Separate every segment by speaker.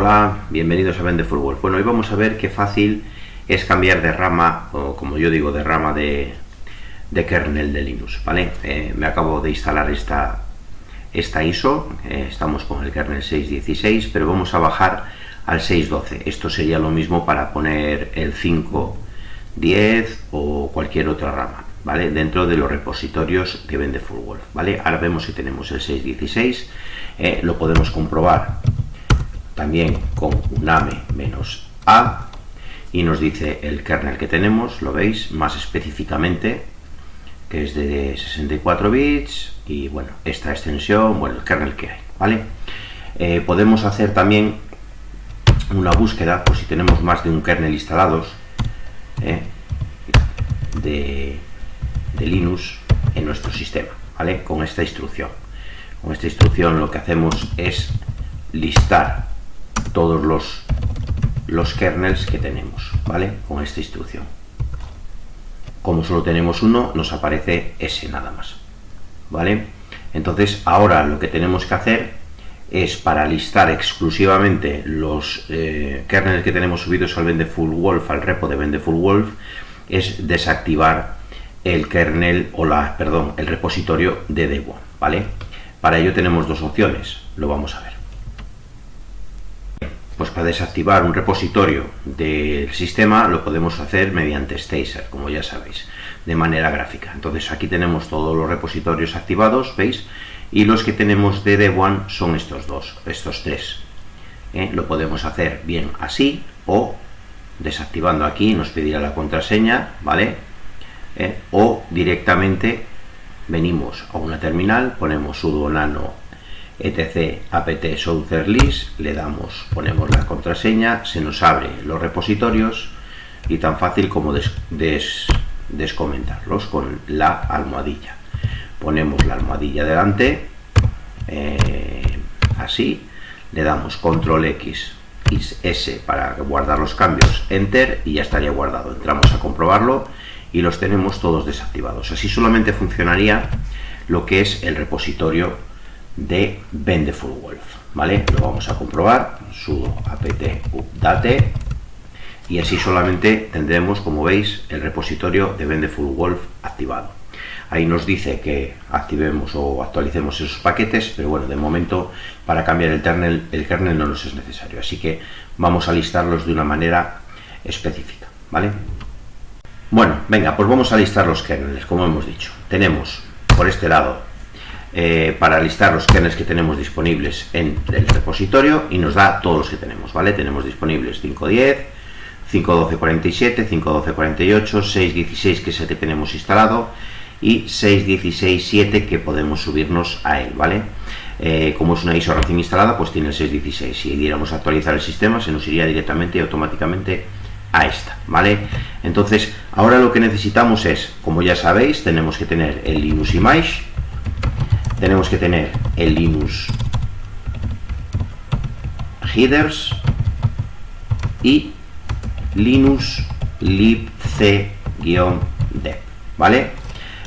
Speaker 1: Hola, bienvenidos a Vendefulwolf. Bueno, hoy vamos a ver qué fácil es cambiar de rama, o como yo digo, de rama de kernel de Linux, ¿vale? Me acabo de instalar esta ISO, estamos con el kernel 6.16, pero vamos a bajar al 6.12. Esto sería lo mismo para poner el 5.10 o cualquier otra rama, ¿vale? Dentro de los repositorios de Vendefulwolf, ¿vale? Ahora vemos que tenemos el 6.16, lo podemos comprobar también con uname-a y nos dice el kernel que tenemos, lo veis, más específicamente, que es de 64 bits y bueno, esta extensión, bueno, el kernel que hay, ¿vale? Podemos hacer también una búsqueda por si tenemos más de un kernel instalados de Linux en nuestro sistema, ¿vale? Con esta instrucción. Con esta instrucción lo que hacemos es listar todos los kernels que tenemos, ¿vale? Con esta instrucción. Como solo tenemos uno, nos aparece ese nada más, ¿vale? Entonces ahora lo que tenemos que hacer es, para listar exclusivamente los kernels que tenemos subidos al Vendefulwolf, al repo de Vendefulwolf, es desactivar el kernel el repositorio de Debian, ¿vale? Para ello tenemos dos opciones, lo vamos a ver. Pues para desactivar un repositorio del sistema lo podemos hacer mediante Stacer, como ya sabéis, de manera gráfica. Entonces aquí tenemos todos los repositorios activados, ¿veis? Y los que tenemos de Debian son estos tres. Lo podemos hacer bien así o desactivando aquí, nos pedirá la contraseña, ¿vale? O directamente venimos a una terminal, ponemos sudo nano etc apt source list, le damos, ponemos la contraseña, se nos abre los repositorios y tan fácil como descomentarlos con la almohadilla. Ponemos la almohadilla delante, así, le damos control X y S para guardar los cambios, enter, y ya estaría guardado. Entramos a comprobarlo y los tenemos todos desactivados. Así solamente funcionaría lo que es el repositorio de Vendefulwolf, ¿vale? Lo vamos a comprobar, sudo apt update, y así solamente tendremos, como veis, el repositorio de Vendefulwolf activado. Ahí nos dice que activemos o actualicemos esos paquetes, pero bueno, de momento para cambiar el kernel no nos es necesario, así que vamos a listarlos de una manera específica, ¿vale? Bueno, venga, pues vamos a listar los kernels, como hemos dicho. Tenemos por este lado para listar los kernels que tenemos disponibles en el repositorio, y nos da todos los que tenemos, ¿vale? Tenemos disponibles 5.10, 5.12.47, 5.12.48, 6.16 que es el que tenemos instalado y 6.16.7 que podemos subirnos a él, ¿vale? Como es una ISO recién instalada, pues tiene el 6.16. Si diéramos a actualizar el sistema, se nos iría directamente y automáticamente a esta, ¿vale? Entonces ahora lo que necesitamos es, como ya sabéis, tenemos que tener el Linux Image, tenemos que tener el Linux Headers y Linux libc-dev, ¿vale?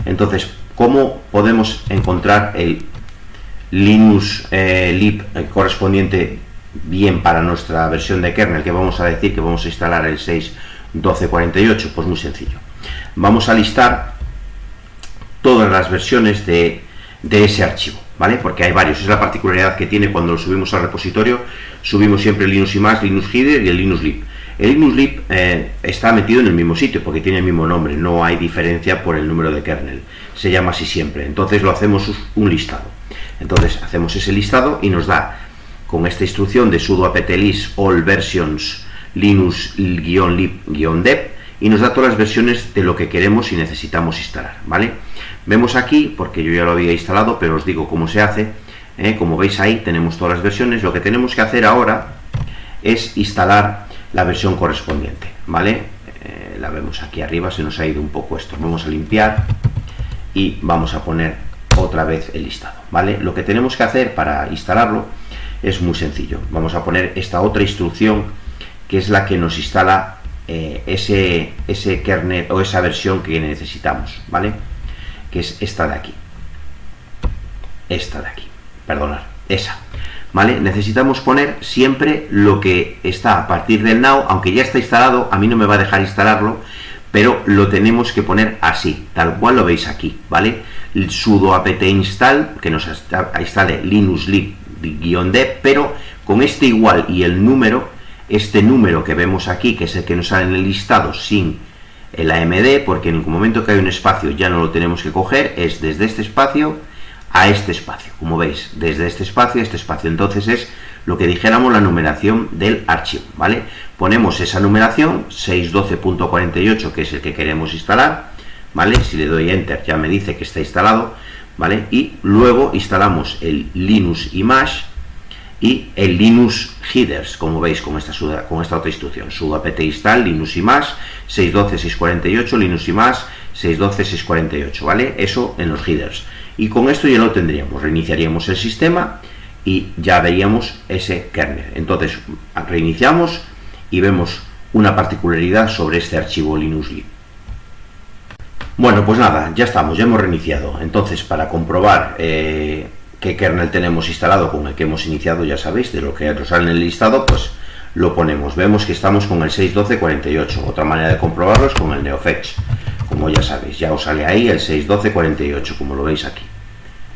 Speaker 1: Entonces, ¿cómo podemos encontrar el Linux lib correspondiente bien para nuestra versión de kernel, que vamos a decir que vamos a instalar el 6.12.48? Pues muy sencillo. Vamos a listar todas las versiones de ese archivo, ¿vale? Porque hay varios, es la particularidad que tiene cuando lo subimos al repositorio. Subimos siempre el Linux Image, Linux Header y el Linux lib. El Linux lib está metido en el mismo sitio porque tiene el mismo nombre, no hay diferencia por el número de kernel, se llama así siempre. Entonces lo hacemos un listado. Entonces hacemos ese listado y nos da, con esta instrucción de sudo apt list all versions linux-lib-dev, y nos da todas las versiones de lo que queremos y necesitamos instalar, ¿vale? Vemos aquí, porque yo ya lo había instalado, pero os digo cómo se hace. Como veis ahí tenemos todas las versiones. Lo que tenemos que hacer ahora es instalar la versión correspondiente, ¿vale? La vemos aquí arriba, se nos ha ido un poco esto. Vamos a limpiar y vamos a poner otra vez el listado, ¿vale? Lo que tenemos que hacer para instalarlo es muy sencillo. Vamos a poner esta otra instrucción, que es la que nos instala ese kernel o esa versión que necesitamos, ¿vale? Que es esta de aquí, perdonad, esa. ¿vale? Necesitamos poner siempre lo que está a partir del now, aunque ya está instalado, a mí no me va a dejar instalarlo, pero lo tenemos que poner así, tal cual lo veis aquí, ¿vale? El sudo apt install, que nos instale linux lib-dev, pero con este igual y el número, este número que vemos aquí, que es el que nos sale en el listado sin el AMD, porque en el momento que hay un espacio ya no lo tenemos que coger, es desde este espacio a este espacio, como veis, desde este espacio a este espacio. Entonces es lo que dijéramos la numeración del archivo, ¿vale? Ponemos esa numeración 612.48, que es el que queremos instalar, ¿vale? Si le doy enter ya me dice que está instalado, ¿vale? Y luego instalamos el Linux Image y el Linux headers, como veis con esta otra instrucción, sudo apt install Linux Image 612.648, Linux Image 612.648, ¿vale? Eso en los headers. Y con esto ya lo tendríamos, reiniciaríamos el sistema y ya veríamos ese kernel. Entonces reiniciamos y vemos una particularidad sobre este archivo linuxlib. Bueno, pues nada, ya estamos, ya hemos reiniciado. Entonces, para comprobar qué kernel tenemos instalado con el que hemos iniciado, ya sabéis, de lo que nos sale en el listado, pues lo ponemos. Vemos que estamos con el 612.48. Otra manera de comprobarlo es con el NeoFetch. Como ya sabéis, ya os sale ahí el 612.48, como lo veis aquí,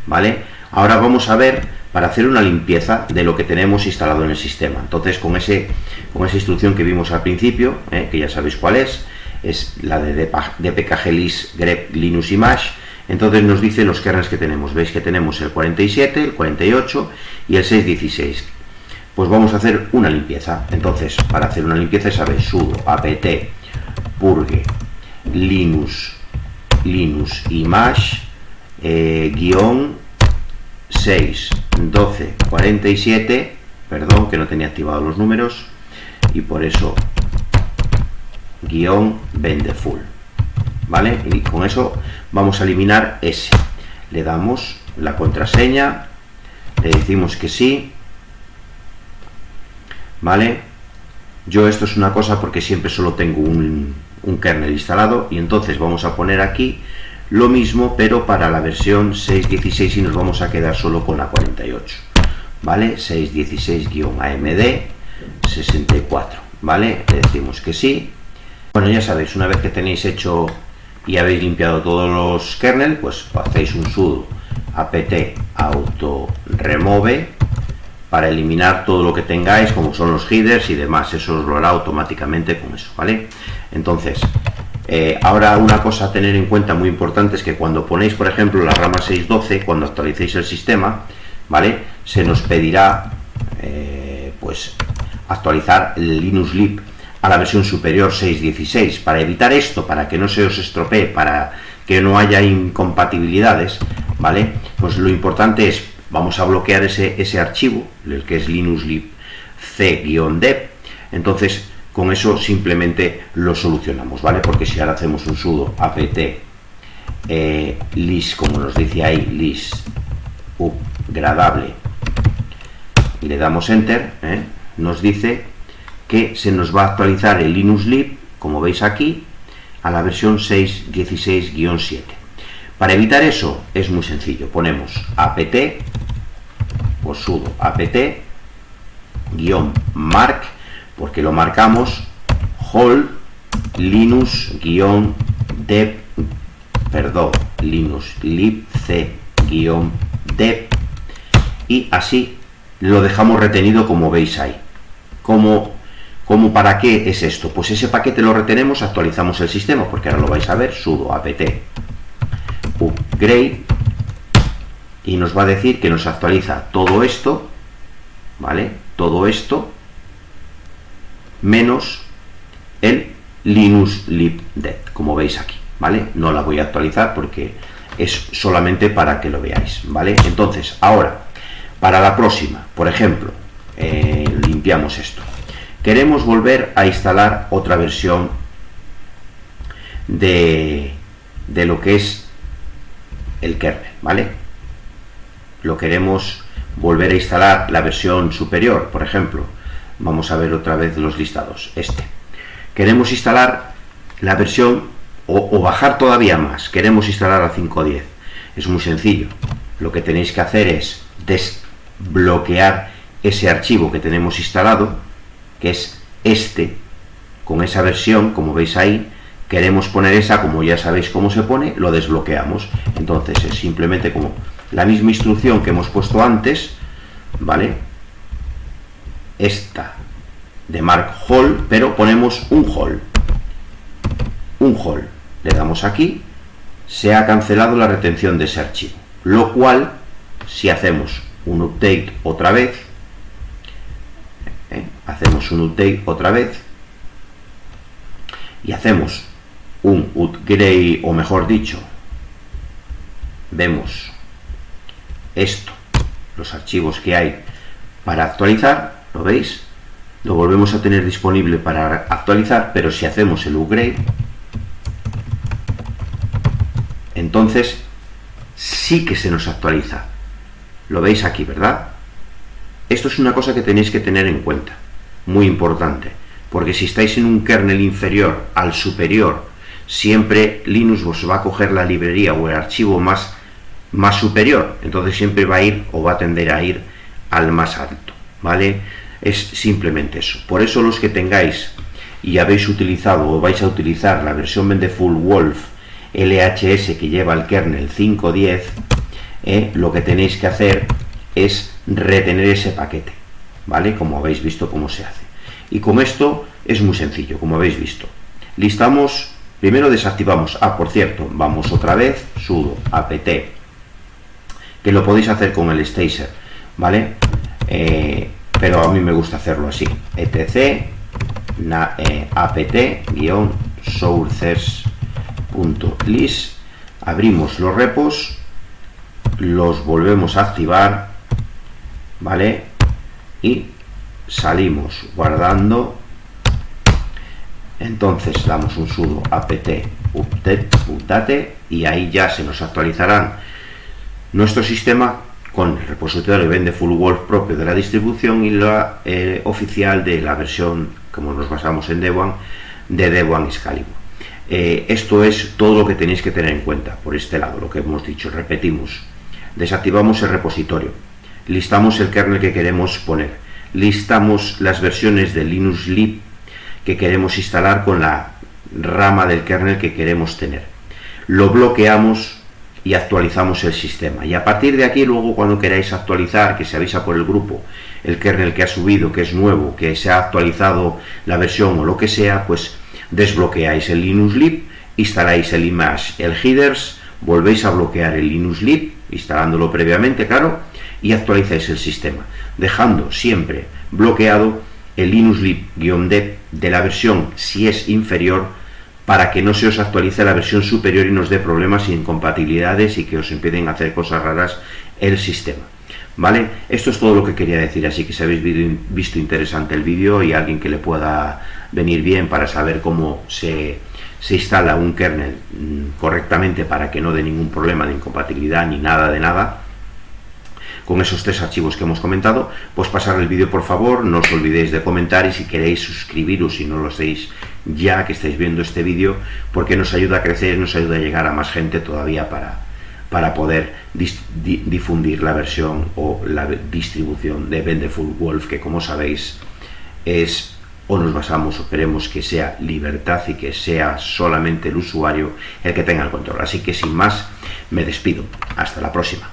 Speaker 1: ¿vale? Ahora vamos a ver, para hacer una limpieza de lo que tenemos instalado en el sistema. Entonces, con esa instrucción que vimos al principio, que ya sabéis cuál es la de dpkg-list grep linux image. Entonces nos dice los kernels que tenemos. Veis que tenemos el 47, el 48 y el 616. Pues vamos a hacer una limpieza. Entonces, para hacer una limpieza, sabéis, sudo apt purge linux image guión 6.12.47, perdón que no tenía activados los números y por eso guión vendeful, ¿vale? Y con eso vamos a eliminar ese. Le damos la contraseña, le decimos que sí, ¿vale? Yo esto es una cosa porque siempre solo tengo un kernel instalado y entonces vamos a poner aquí lo mismo pero para la versión 6.16 y nos vamos a quedar solo con la 48, ¿vale? 6.16-AMD 64, ¿vale? Le decimos que sí. Bueno, ya sabéis, una vez que tenéis hecho y habéis limpiado todos los kernels, pues hacéis un sudo apt auto remove para eliminar todo lo que tengáis, como son los headers y demás. Eso os lo hará automáticamente con eso, ¿vale? Entonces, ahora una cosa a tener en cuenta muy importante es que cuando ponéis, por ejemplo, la rama 6.12, cuando actualicéis el sistema, ¿vale? Se nos pedirá, pues, actualizar el Linux lib a la versión superior 6.16. Para evitar esto, para que no se os estropee, para que no haya incompatibilidades, ¿vale? Pues lo importante es, vamos a bloquear ese archivo, el que es linux lib c-dev. Entonces, con eso simplemente lo solucionamos, ¿vale? Porque si ahora hacemos un sudo apt list, como nos dice ahí, list upgradable, y le damos enter, nos dice que se nos va a actualizar el linux lib, como veis aquí, a la versión 6.16-7. Para evitar eso es muy sencillo, ponemos apt o sudo apt -mark, porque lo marcamos, hold linux dev, perdón, linux lib c-dev, y así lo dejamos retenido como veis ahí. ¿Cómo para qué es esto? Pues ese paquete lo retenemos, actualizamos el sistema, porque ahora lo vais a ver, sudo apt upgrade, y nos va a decir que nos actualiza todo esto, ¿vale? Todo esto menos el linux lib-dev, como veis aquí, ¿vale? No la voy a actualizar porque es solamente para que lo veáis, ¿vale? Entonces, ahora, para la próxima, por ejemplo, limpiamos esto. Queremos volver a instalar otra versión de lo que es el kernel, ¿vale? Lo queremos volver a instalar la versión superior, por ejemplo. Vamos a ver otra vez los listados. Queremos instalar la versión o bajar todavía más. Queremos instalar a 5.10. Es muy sencillo. Lo que tenéis que hacer es desbloquear ese archivo que tenemos instalado, que es este, con esa versión, como veis ahí, queremos poner esa, como ya sabéis cómo se pone, lo desbloqueamos. Entonces es simplemente como la misma instrucción que hemos puesto antes, ¿vale? Esta de Mark Hall, pero ponemos un Hall. Un Hall. Le damos aquí, se ha cancelado la retención de ese archivo. Lo cual, si hacemos un update otra vez, hacemos un update otra vez, y hacemos un upgrade, o mejor dicho, vemos esto, los archivos que hay para actualizar, ¿lo veis? Lo volvemos a tener disponible para actualizar, pero si hacemos el upgrade, entonces sí que se nos actualiza. Lo veis aquí, ¿verdad? Esto es una cosa que tenéis que tener en cuenta, muy importante, porque si estáis en un kernel inferior al superior, siempre Linux os va a coger la librería o el archivo más superior, entonces siempre va a ir o va a tender a ir al más alto, ¿vale? Es simplemente eso. Por eso los que tengáis y habéis utilizado o vais a utilizar la versión Bendeful Wolf LHS que lleva el kernel 5.10, lo que tenéis que hacer es retener ese paquete, ¿vale? Como habéis visto cómo se hace. Y con esto es muy sencillo, como habéis visto. Listamos, primero desactivamos, por cierto, vamos otra vez, sudo apt, que lo podéis hacer con el Stacer, ¿vale? Pero a mí me gusta hacerlo así, etc apt-sources.list, abrimos los repos, los volvemos a activar, ¿vale? Y salimos guardando. Entonces damos un sudo apt update y ahí ya se nos actualizarán nuestro sistema con el repositorio Bendeful Wolf propio de la distribución y la oficial de la versión, como nos basamos en Debian, de Debian Excalibur. Esto es todo lo que tenéis que tener en cuenta por este lado, lo que hemos dicho. Repetimos, desactivamos el repositorio, listamos el kernel que queremos poner, listamos las versiones de Linux Lib que queremos instalar con la rama del kernel que queremos tener, lo bloqueamos y actualizamos el sistema. Y a partir de aquí, luego cuando queráis actualizar, que se avisa por el grupo el kernel que ha subido, que es nuevo, que se ha actualizado la versión o lo que sea, pues desbloqueáis el Linux Lib, instaláis el image, el headers, volvéis a bloquear el Linux Lib, instalándolo previamente, claro, y actualizáis el sistema, dejando siempre bloqueado el Linux Lib-dev de la versión si es inferior, para que no se os actualice la versión superior y nos dé problemas e incompatibilidades y que os empiecen a hacer cosas raras el sistema, ¿vale? Esto es todo lo que quería decir, así que si habéis visto interesante el vídeo y a alguien que le pueda venir bien para saber cómo se instala un kernel correctamente para que no dé ningún problema de incompatibilidad ni nada de nada, con esos 3 archivos que hemos comentado, pues pasar el vídeo por favor, no os olvidéis de comentar y si queréis suscribiros si no lo hacéis ya que estáis viendo este vídeo, porque nos ayuda a crecer, nos ayuda a llegar a más gente todavía para poder difundir la versión o la distribución de Bendeful Wolf, que como sabéis es, o nos basamos o queremos que sea libertad y que sea solamente el usuario el que tenga el control. Así que sin más, me despido. Hasta la próxima.